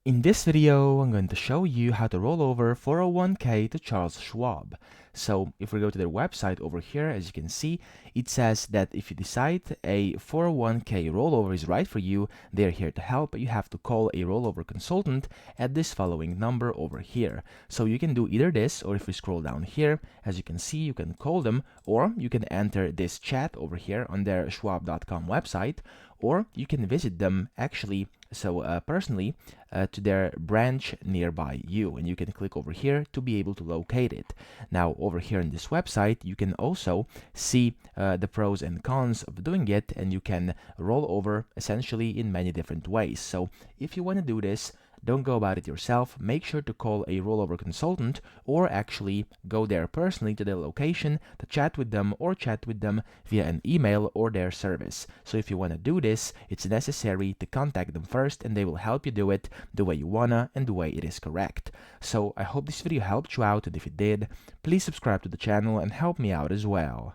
In this video, I'm going to show you how to roll over 401k to Charles Schwab. So if we go to their website over here, as you can see, it says that if you decide a 401k rollover is right for you, they're here to help. You have to call a rollover consultant at this following number over here. So you can do either this, or if we scroll down here, as you can see, you can call them, or you can enter this chat over here on their schwab.com website, or you can visit them actually personally to their branch nearby you, and you can click over here to be able to locate it. Now over here on this website you can also see the pros and cons of doing it, and you can roll over essentially in many different ways. So if you want to do this, don't go about it yourself. Make sure to call a rollover consultant, or actually go there personally to their location to chat with them, or chat with them via an email or their service. So if you want to do this, it's necessary to contact them first, and they will help you do it the way you wanna and the way it is correct. So I hope this video helped you out, and if it did, please subscribe to the channel and help me out as well.